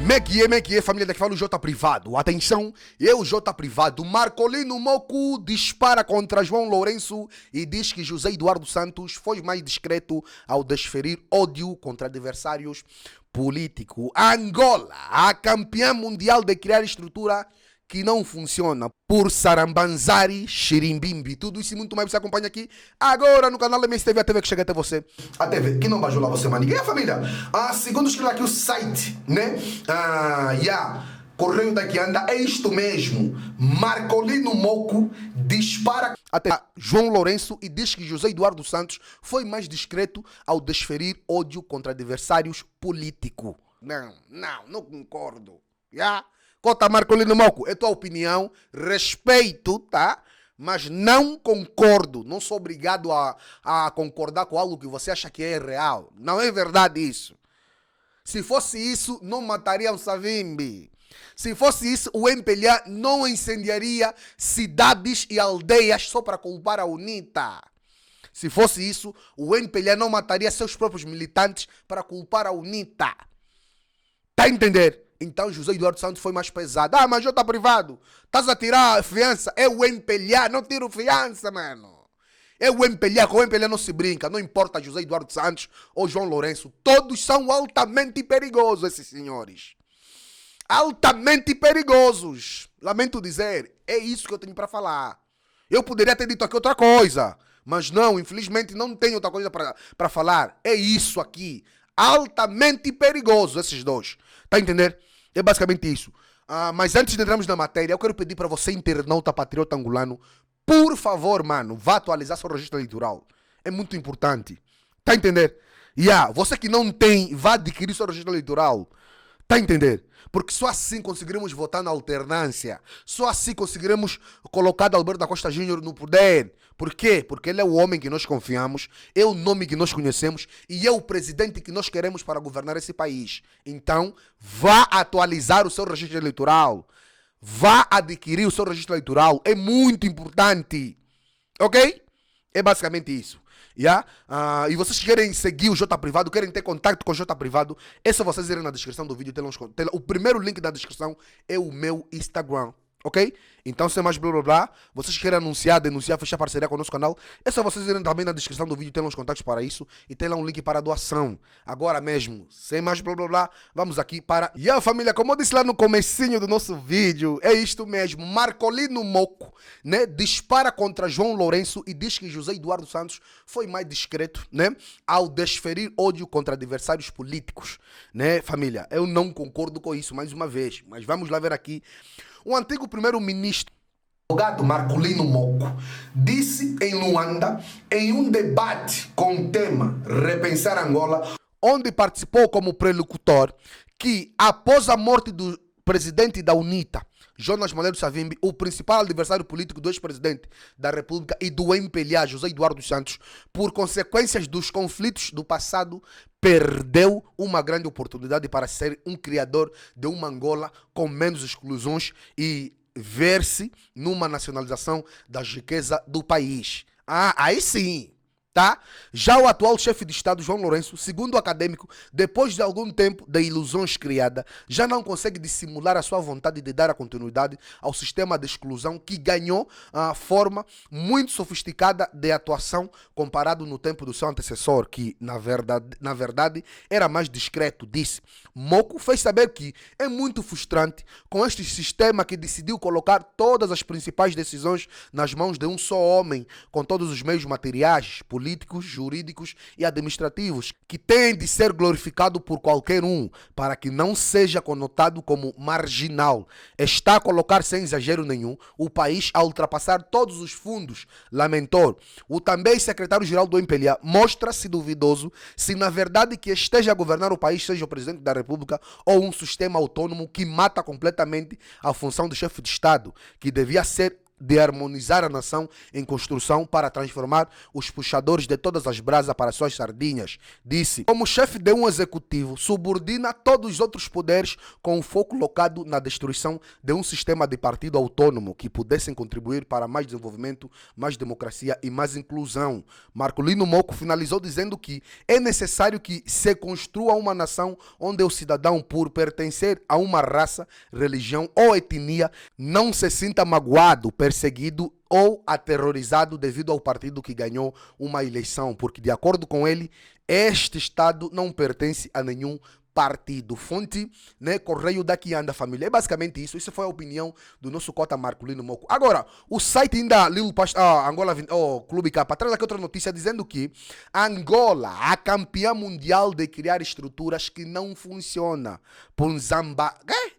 Como é que é, família? Daqui fala o J Privado. Atenção, eu, J Privado. Marcolino Moco dispara contra João Lourenço e diz que José Eduardo Santos foi mais discreto ao desferir ódio contra adversários políticos. Angola, a campeã mundial de criar estrutura que não funciona por Sarambanzari, Xirimbimbi. Tudo isso e muito mais você acompanha aqui agora no canal da MSTV, a TV que chega até você. A TV que não vai lá você, mano. Ninguém é família. Segundo escrever aqui o site, né? Correio daqui anda, é isto mesmo. Marcolino Moco dispara até João Lourenço e diz que José Eduardo Santos foi mais discreto ao desferir ódio contra adversários políticos. Não concordo. Cota Marcolino Moco, é tua opinião, respeito, tá? Mas não concordo, não sou obrigado a concordar com algo que você acha que é real. Não é verdade isso. Se fosse isso, não mataria o Savimbi. Se fosse isso, o MPLA não incendiaria cidades e aldeias só para culpar a UNITA. Se fosse isso, o MPLA não mataria seus próprios militantes para culpar a UNITA. Tá a entender? Então José Eduardo Santos foi mais pesado. Mas J Privado, estás a tirar fiança? É o MPLA, não tiro fiança, mano. É o MPLA, com o MPLA não se brinca. Não importa José Eduardo Santos ou João Lourenço. Todos são altamente perigosos, esses senhores. Altamente perigosos. Lamento dizer, é isso que eu tenho para falar. Eu poderia ter dito aqui outra coisa. Mas não, infelizmente não tenho outra coisa para falar. É isso aqui. Altamente perigosos esses dois. Tá a entender? É basicamente isso. Mas antes de entrarmos na matéria, eu quero pedir para você, internauta patriota angolano, por favor, mano, vá atualizar seu registro eleitoral. É muito importante. Tá a entender? Você que não tem, vá adquirir seu registro eleitoral. Tá a entender? Porque só assim conseguiremos votar na alternância. Só assim conseguiremos colocar Alberto da Costa Júnior no poder. Por quê? Porque ele é o homem que nós confiamos, é o nome que nós conhecemos e é o presidente que nós queremos para governar esse país. Então, vá atualizar o seu registro eleitoral. Vá adquirir o seu registro eleitoral. É muito importante. Ok? É basicamente isso. E vocês querem seguir o J Privado, querem ter contato com o J Privado, é só vocês irem na descrição do vídeo. O primeiro link da descrição é o meu Instagram, ok? Então, sem mais blá blá blá, vocês querem anunciar, denunciar, fechar parceria com o nosso canal, é só vocês irem também na descrição do vídeo, tem lá os contatos para isso e tem lá um link para a doação. Agora mesmo, sem mais blá blá blá, vamos aqui para... família, como eu disse lá no comecinho do nosso vídeo, é isto mesmo, Marcolino Moco, né, dispara contra João Lourenço e diz que José Eduardo Santos foi mais discreto, né, ao desferir ódio contra adversários políticos, né, família. Eu não concordo com isso, mais uma vez, mas vamos lá ver aqui. O antigo primeiro-ministro, o advogado Marcolino Moco, disse em Luanda, em um debate com o tema Repensar Angola, onde participou como prelocutor, que após a morte do presidente da UNITA, Jonas Malheiro Savimbi, o principal adversário político do ex-presidente da República e do MPLA, José Eduardo Santos, por consequências dos conflitos do passado, perdeu uma grande oportunidade para ser um criador de uma Angola com menos exclusões e ver-se numa nacionalização da riqueza do país. Aí sim. Tá? Já o atual chefe de Estado, João Lourenço, segundo o acadêmico, depois de algum tempo de ilusões criadas, já não consegue dissimular a sua vontade de dar a continuidade ao sistema de exclusão que ganhou a forma muito sofisticada de atuação comparado no tempo do seu antecessor, que na verdade era mais discreto, disse. Moco fez saber que é muito frustrante com este sistema que decidiu colocar todas as principais decisões nas mãos de um só homem, com todos os meios materiais, políticos, jurídicos e administrativos, que tem de ser glorificado por qualquer um, para que não seja conotado como marginal. Está a colocar, sem exagero nenhum, o país a ultrapassar todos os fundos, lamentou. O também secretário-geral do MPLA mostra-se duvidoso se na verdade que esteja a governar o país seja o presidente da República ou um sistema autônomo que mata completamente a função do chefe de Estado, que devia ser de harmonizar a nação em construção para transformar os puxadores de todas as brasas para suas sardinhas. Disse, como chefe de um executivo, subordina todos os outros poderes com o foco locado na destruição de um sistema de partido autônomo que pudessem contribuir para mais desenvolvimento, mais democracia e mais inclusão. Marcolino Mocco finalizou dizendo que é necessário que se construa uma nação onde o cidadão, por pertencer a uma raça, religião ou etnia, não se sinta magoado, perseguido ou aterrorizado devido ao partido que ganhou uma eleição, porque, de acordo com ele, este Estado não pertence a nenhum partido. Fonte, né, Correio daqui anda família. É basicamente isso. Isso foi a opinião do nosso cota Marcolino Mocco. Agora, o site ainda Angola Clube K traz aqui outra notícia dizendo que Angola, a campeã mundial de criar estruturas que não funciona por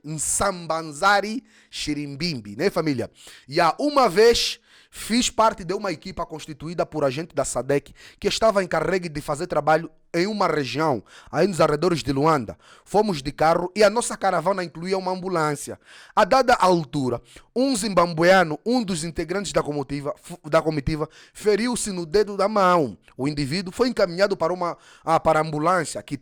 Nsambanzari Xirimbimbi, né, família? E há uma vez fiz parte de uma equipa constituída por agente da SADC que estava encarregue de fazer trabalho em uma região, aí nos arredores de Luanda. Fomos de carro e a nossa caravana incluía uma ambulância. A dada altura, um zimbabueano, um dos integrantes da comitiva, feriu-se no dedo da mão. O indivíduo foi encaminhado para a ambulância, que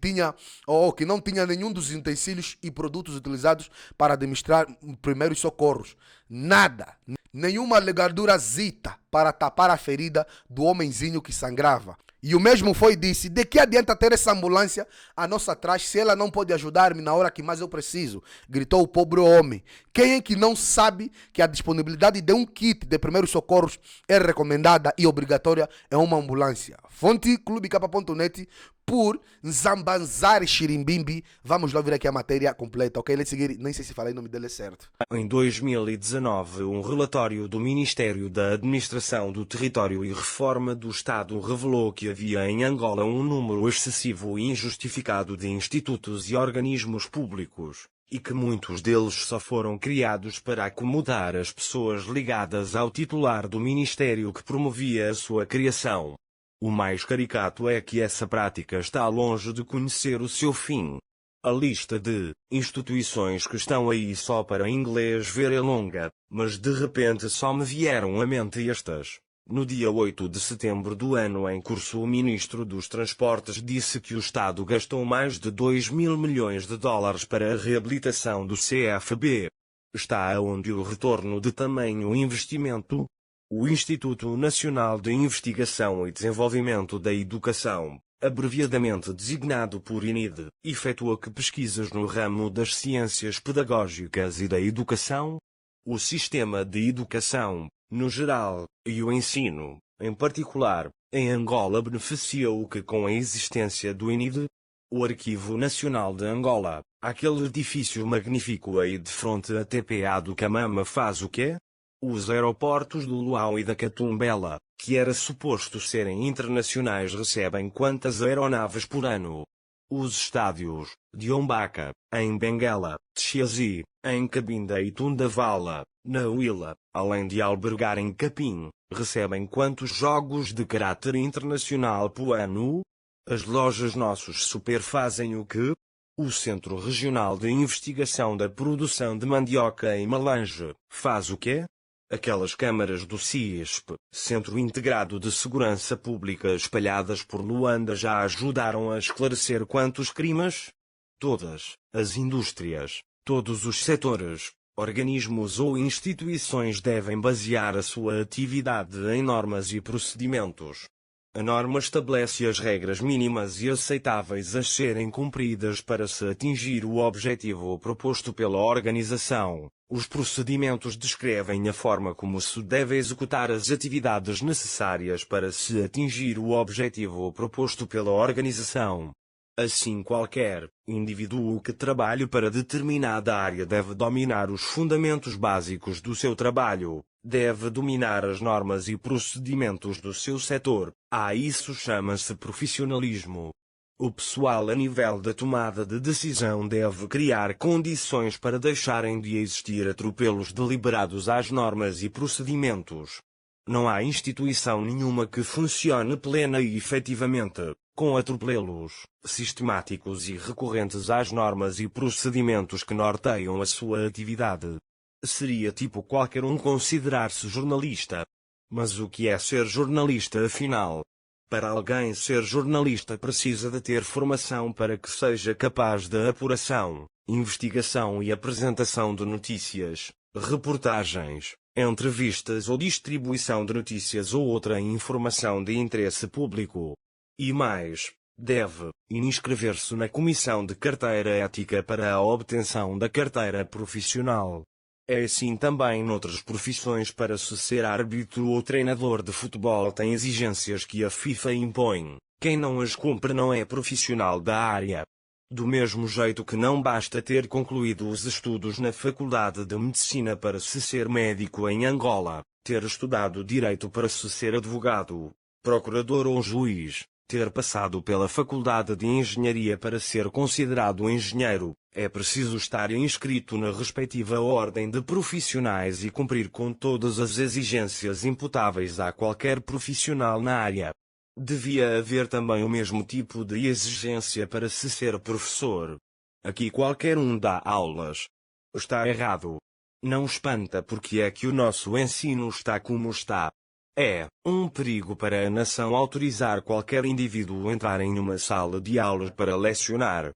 não tinha nenhum dos utensílios e produtos utilizados para administrar primeiros socorros. Nada. Nenhuma legadurazita para tapar a ferida do homenzinho que sangrava. E o mesmo disse, de que adianta ter essa ambulância a nossa atrás se ela não pode ajudar-me na hora que mais eu preciso? Gritou o pobre homem. Quem é que não sabe que a disponibilidade de um kit de primeiros socorros é recomendada e obrigatória em uma ambulância? Fonte clubecapa.net por Nsambanzari Xirimbimbi. Vamos lá ver aqui a matéria completa, ok? Let's seguir. Nem sei se falei o nome dele certo. Em 2019, um relatório do Ministério da Administração do Território e Reforma do Estado revelou que havia em Angola um número excessivo e injustificado de institutos e organismos públicos, e que muitos deles só foram criados para acomodar as pessoas ligadas ao titular do ministério que promovia a sua criação. O mais caricato é que essa prática está longe de conhecer o seu fim. A lista de instituições que estão aí só para inglês ver é longa, mas de repente só me vieram à mente estas. No dia 8 de setembro do ano em curso, o ministro dos Transportes disse que o Estado gastou mais de 2 mil milhões de dólares para a reabilitação do CFB. Está aonde o retorno de tamanho investimento? O Instituto Nacional de Investigação e Desenvolvimento da Educação, abreviadamente designado por INID, efetua que pesquisas no ramo das ciências pedagógicas e da educação? O sistema de educação, no geral, e o ensino, em particular, em Angola beneficia o que com a existência do INID? O Arquivo Nacional de Angola, aquele edifício magnífico aí de fronte à TPA do Camama faz o quê? Os aeroportos do Luau e da Catumbela, que era suposto serem internacionais, recebem quantas aeronaves por ano? Os estádios, de Ombaka, em Benguela, Tchiazi, em Cabinda e Tundavala, na Huila, além de albergarem Capim, recebem quantos jogos de caráter internacional por ano? As lojas Nossos Super fazem o quê? O Centro Regional de Investigação da Produção de Mandioca em Malange, faz o quê? Aquelas câmaras do CIESP, Centro Integrado de Segurança Pública espalhadas por Luanda já ajudaram a esclarecer quantos crimes? Todas as indústrias, todos os setores, organismos ou instituições devem basear a sua atividade em normas e procedimentos. A norma estabelece as regras mínimas e aceitáveis a serem cumpridas para se atingir o objetivo proposto pela organização. Os procedimentos descrevem a forma como se deve executar as atividades necessárias para se atingir o objetivo proposto pela organização. Assim, qualquer indivíduo que trabalhe para determinada área deve dominar os fundamentos básicos do seu trabalho, deve dominar as normas e procedimentos do seu setor. Isso chama-se profissionalismo. O pessoal a nível da tomada de decisão deve criar condições para deixarem de existir atropelos deliberados às normas e procedimentos. Não há instituição nenhuma que funcione plena e efetivamente, com atropelos sistemáticos e recorrentes às normas e procedimentos que norteiam a sua atividade. Seria tipo qualquer um considerar-se jornalista. Mas o que é ser jornalista afinal? Para alguém ser jornalista precisa de ter formação para que seja capaz de apuração, investigação e apresentação de notícias, reportagens, entrevistas ou distribuição de notícias ou outra informação de interesse público. E mais, deve inscrever-se na Comissão de Carteira Ética para a obtenção da carteira profissional. É assim também noutras profissões. Para se ser árbitro ou treinador de futebol tem exigências que a FIFA impõe. Quem não as cumpre não é profissional da área. Do mesmo jeito que não basta ter concluído os estudos na Faculdade de Medicina para se ser médico em Angola, ter estudado Direito para se ser advogado, procurador ou juiz, ter passado pela Faculdade de Engenharia para ser considerado engenheiro. É preciso estar inscrito na respectiva ordem de profissionais e cumprir com todas as exigências imputáveis a qualquer profissional na área. Devia haver também o mesmo tipo de exigência para se ser professor. Aqui qualquer um dá aulas. Está errado. Não espanta porque é que o nosso ensino está como está. É um perigo para a nação autorizar qualquer indivíduo a entrar em uma sala de aulas para lecionar.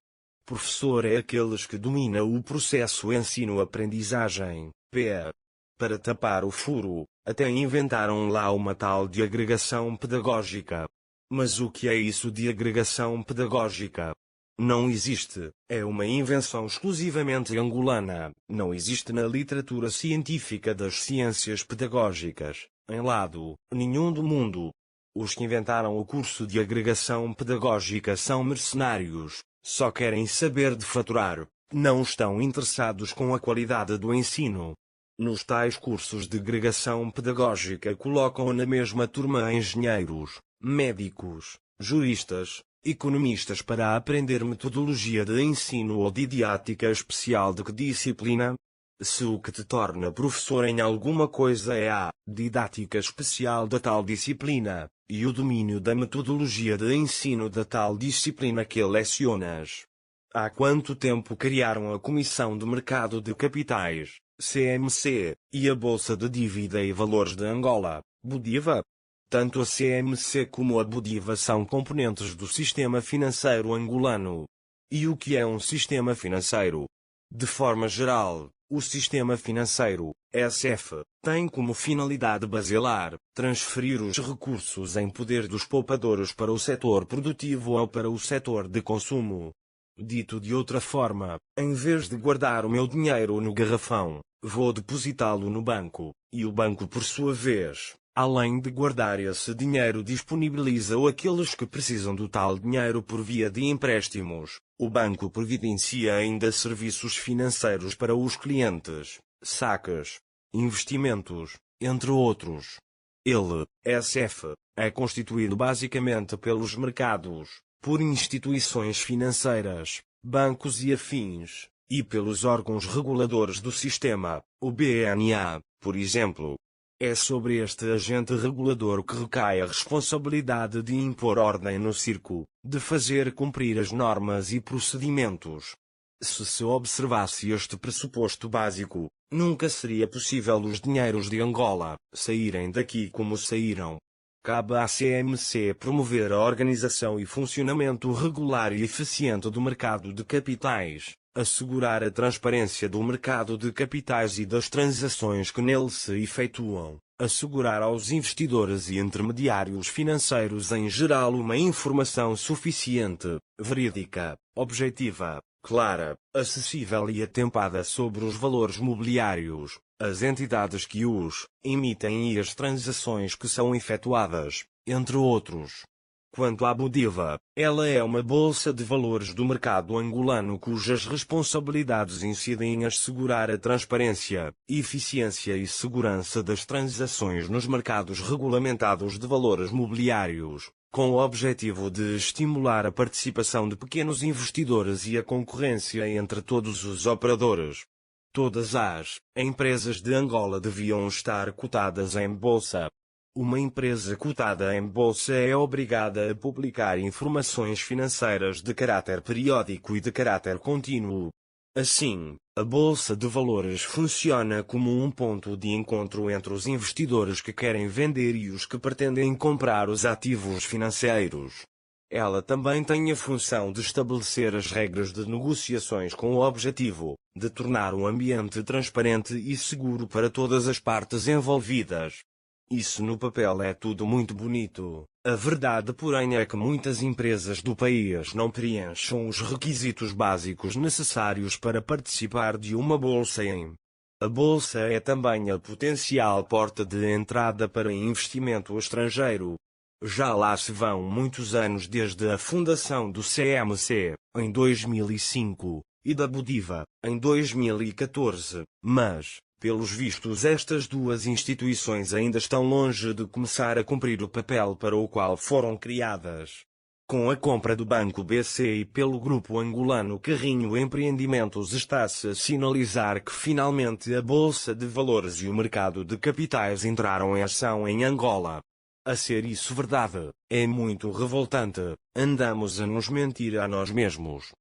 Professor é aqueles que domina o processo ensino-aprendizagem, PE. Para tapar o furo, até inventaram lá uma tal de agregação pedagógica. Mas o que é isso de agregação pedagógica? Não existe, é uma invenção exclusivamente angolana, não existe na literatura científica das ciências pedagógicas, em lado nenhum do mundo. Os que inventaram o curso de agregação pedagógica são mercenários. Só querem saber de faturar, não estão interessados com a qualidade do ensino. Nos tais cursos de agregação pedagógica colocam na mesma turma engenheiros, médicos, juristas, economistas para aprender metodologia de ensino ou didática especial de que disciplina? Se o que te torna professor em alguma coisa é a didática especial da tal disciplina, e o domínio da metodologia de ensino da tal disciplina que lecionas. Há quanto tempo criaram a Comissão de Mercado de Capitais, CMC, e a Bolsa de Dívida e Valores de Angola, Budiva? Tanto a CMC como a Budiva são componentes do sistema financeiro angolano. E o que é um sistema financeiro? De forma geral, o sistema financeiro, SF, tem como finalidade basilar, transferir os recursos em poder dos poupadores para o setor produtivo ou para o setor de consumo. Dito de outra forma, em vez de guardar o meu dinheiro no garrafão, vou depositá-lo no banco, e o banco por sua vez, além de guardar esse dinheiro, disponibiliza-o àqueles que precisam do tal dinheiro por via de empréstimos. O banco providencia ainda serviços financeiros para os clientes, saques, investimentos, entre outros. Ele, SF, é constituído basicamente pelos mercados, por instituições financeiras, bancos e afins, e pelos órgãos reguladores do sistema, o BNA, por exemplo. É sobre este agente regulador que recai a responsabilidade de impor ordem no circo, de fazer cumprir as normas e procedimentos. Se se observasse este pressuposto básico, nunca seria possível os dinheiros de Angola saírem daqui como saíram. Cabe à CMC promover a organização e funcionamento regular e eficiente do mercado de capitais, assegurar a transparência do mercado de capitais e das transações que nele se efetuam, assegurar aos investidores e intermediários financeiros em geral uma informação suficiente, verídica, objetiva, clara, acessível e atempada sobre os valores mobiliários, as entidades que os emitem e as transações que são efetuadas, entre outros. Quanto à Budiva, ela é uma bolsa de valores do mercado angolano cujas responsabilidades incidem em assegurar a transparência, eficiência e segurança das transações nos mercados regulamentados de valores mobiliários, com o objetivo de estimular a participação de pequenos investidores e a concorrência entre todos os operadores. Todas as empresas de Angola deviam estar cotadas em bolsa. Uma empresa cotada em bolsa é obrigada a publicar informações financeiras de caráter periódico e de caráter contínuo. Assim, a Bolsa de Valores funciona como um ponto de encontro entre os investidores que querem vender e os que pretendem comprar os ativos financeiros. Ela também tem a função de estabelecer as regras de negociações com o objetivo de tornar o ambiente transparente e seguro para todas as partes envolvidas. Isso no papel é tudo muito bonito. A verdade, porém, é que muitas empresas do país não preenchem os requisitos básicos necessários para participar de uma bolsa em. A bolsa é também a potencial porta de entrada para investimento estrangeiro. Já lá se vão muitos anos desde a fundação do CMC, em 2005, e da Bodiva, em 2014, mas, pelos vistos, estas duas instituições ainda estão longe de começar a cumprir o papel para o qual foram criadas. Com a compra do Banco BCI pelo grupo angolano Carrinho Empreendimentos, está-se a sinalizar que finalmente a Bolsa de Valores e o mercado de capitais entraram em ação em Angola. A ser isso verdade, é muito revoltante. Andamos a nos mentir a nós mesmos.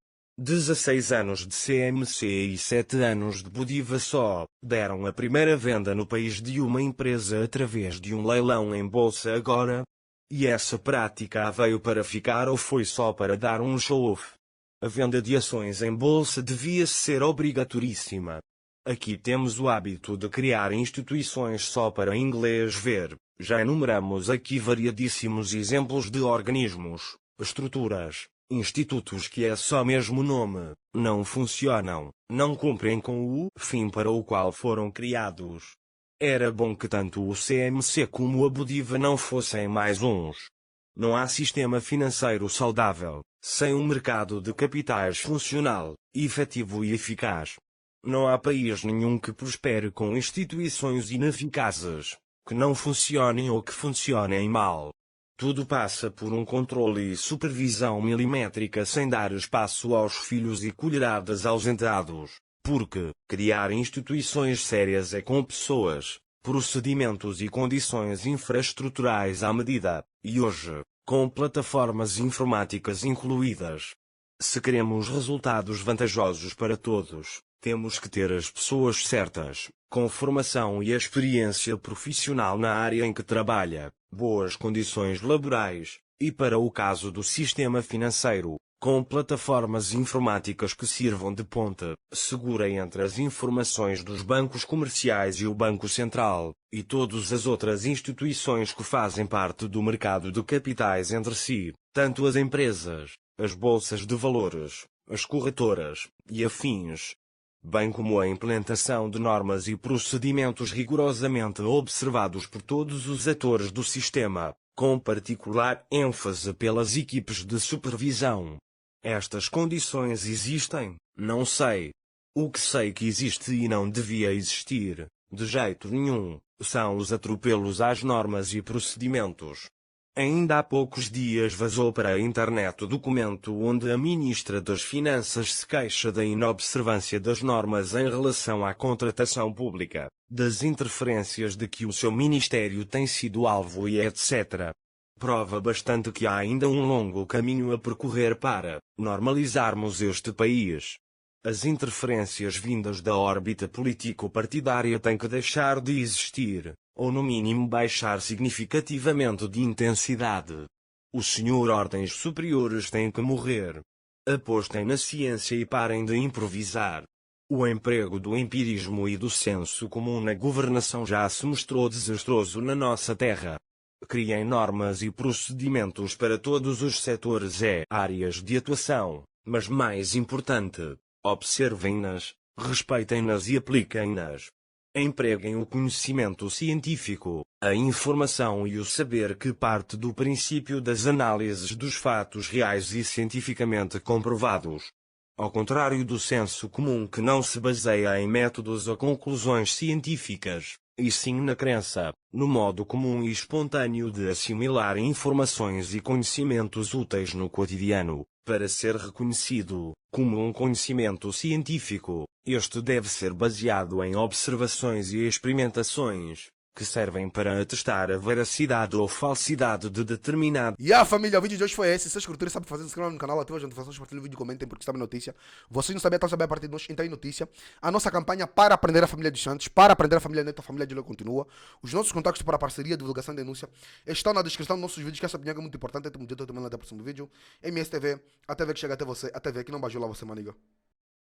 16 anos de CMC e 7 anos de Bodiva só deram a primeira venda no país de uma empresa através de um leilão em bolsa agora. E essa prática veio para ficar ou foi só para dar um show-off? A venda de ações em bolsa devia ser obrigatoríssima. Aqui temos o hábito de criar instituições só para inglês ver. Já enumeramos aqui variadíssimos exemplos de organismos, estruturas, institutos que é só mesmo nome, não funcionam, não cumprem com o fim para o qual foram criados. Era bom que tanto o CMC como a Bodiva não fossem mais uns. Não há sistema financeiro saudável, sem um mercado de capitais funcional, efetivo e eficaz. Não há país nenhum que prospere com instituições ineficazes, que não funcionem ou que funcionem mal. Tudo passa por um controle e supervisão milimétrica sem dar espaço aos filhos e colheradas ausentados, porque criar instituições sérias é com pessoas, procedimentos e condições infraestruturais à medida, e hoje, com plataformas informáticas incluídas. Se queremos resultados vantajosos para todos, temos que ter as pessoas certas, com formação e experiência profissional na área em que trabalha, boas condições laborais, e para o caso do sistema financeiro, com plataformas informáticas que sirvam de ponte segura entre as informações dos bancos comerciais e o Banco Central, e todas as outras instituições que fazem parte do mercado de capitais entre si, tanto as empresas, as bolsas de valores, as corretoras, e afins, bem como a implementação de normas e procedimentos rigorosamente observados por todos os atores do sistema, com particular ênfase pelas equipes de supervisão. Estas condições existem? Não sei. O que sei que existe e não devia existir, de jeito nenhum, são os atropelos às normas e procedimentos. Ainda há poucos dias vazou para a internet o documento onde a ministra das Finanças se queixa da inobservância das normas em relação à contratação pública, das interferências de que o seu ministério tem sido alvo e etc. Prova bastante que há ainda um longo caminho a percorrer para normalizarmos este país. As interferências vindas da órbita político-partidária têm que deixar de existir, ou no mínimo baixar significativamente de intensidade. Os senhor ordens superiores têm que morrer. Apostem na ciência e parem de improvisar. O emprego do empirismo e do senso comum na governação já se mostrou desastroso na nossa terra. Criem normas e procedimentos para todos os setores e áreas de atuação, mas mais importante, observem-nas, respeitem-nas e apliquem-nas. Empreguem o conhecimento científico, a informação e o saber que parte do princípio das análises dos fatos reais e cientificamente comprovados. Ao contrário do senso comum que não se baseia em métodos ou conclusões científicas, e sim na crença, no modo comum e espontâneo de assimilar informações e conhecimentos úteis no cotidiano, para ser reconhecido como um conhecimento científico. Este deve ser baseado em observações e experimentações, que servem para atestar a veracidade ou falsidade de determinado. E a família, o vídeo de hoje foi esse. Se vocês curtirem, sabe fazer, se inscrevam no canal, ativem as notificações, partilhem o vídeo, comentem porque está bem notícia. Vocês não sabiam, estão sabendo a partir de nós, então aí notícia. A nossa campanha para aprender a família dos Santos, para aprender a família Neto, a família de Lula continua. Os nossos contactos para parceria, divulgação e denúncia estão na descrição dos nossos vídeos, que essa opinião é muito importante. Temos dito também lá da próximo vídeo. MSTV, a TV que chega até você, a TV que não bajula você, maniga.